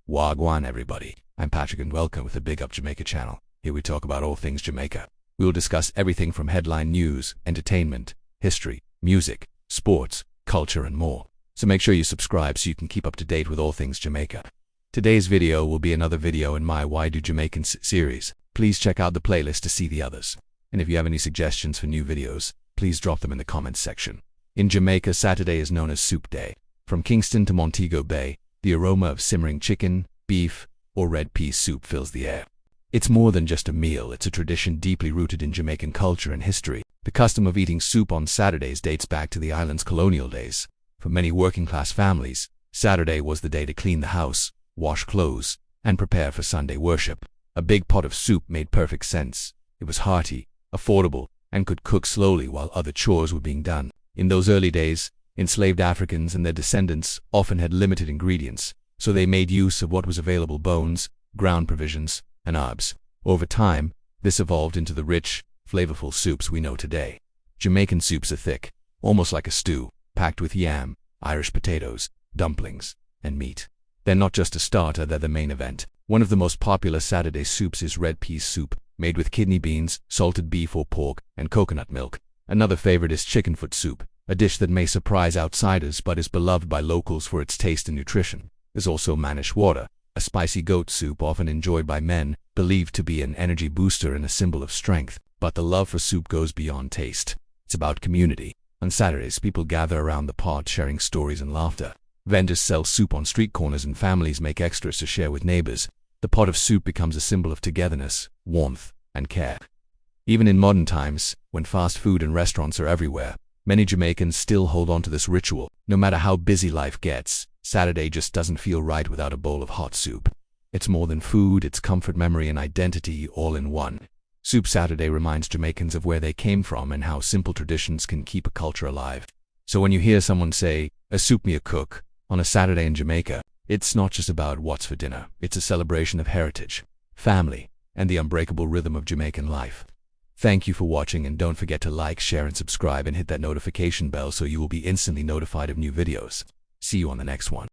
Wagwan everybody, I'm Patrick and welcome with the Big Up Jamaica channel. Here we talk about all things Jamaica. We will discuss everything from headline news, entertainment, history, music, sports, culture and more. So make sure you subscribe so you can keep up to date with all things Jamaica. Today's video will be another video in my Why Do Jamaicans series. Please check out the playlist to see the others. And if you have any suggestions for new videos, please drop them in the comments section. In Jamaica, Saturday is known as Soup Day. From Kingston to Montego Bay, the aroma of simmering chicken, beef, or red pea soup fills the air. It's more than just a meal, it's a tradition deeply rooted in Jamaican culture and history. The custom of eating soup on Saturdays dates back to the island's colonial days. For many working-class families, Saturday was the day to clean the house, wash clothes, and prepare for Sunday worship. A big pot of soup made perfect sense. It was hearty, affordable, and could cook slowly while other chores were being done. In those early days, enslaved Africans and their descendants often had limited ingredients, so they made use of what was available: bones, ground provisions, and herbs. Over time, this evolved into the rich, flavorful soups we know today. Jamaican soups are thick, almost like a stew, packed with yam, Irish potatoes, dumplings, and meat. They're not just a starter, they're the main event. One of the most popular Saturday soups is red pea soup, made with kidney beans, salted beef or pork, and coconut milk. Another favorite is chicken foot soup, a dish that may surprise outsiders but is beloved by locals for its taste and nutrition. There's also manish water, a spicy goat soup often enjoyed by men, believed to be an energy booster and a symbol of strength. But the love for soup goes beyond taste. It's about community. On Saturdays, people gather around the pot sharing stories and laughter. Vendors sell soup on street corners and families make extras to share with neighbors. The pot of soup becomes a symbol of togetherness, warmth, and care. Even in modern times, when fast food and restaurants are everywhere, many Jamaicans still hold on to this ritual. No matter how busy life gets, Saturday just doesn't feel right without a bowl of hot soup. It's more than food, it's comfort, memory, and identity all in one. Soup Saturday reminds Jamaicans of where they came from and how simple traditions can keep a culture alive. So when you hear someone say, "A soup me a cook," on a Saturday in Jamaica, it's not just about what's for dinner. It's a celebration of heritage, family, and the unbreakable rhythm of Jamaican life. Thank you for watching, and don't forget to like, share, and subscribe, and hit that notification bell so you will be instantly notified of new videos. See you on the next one.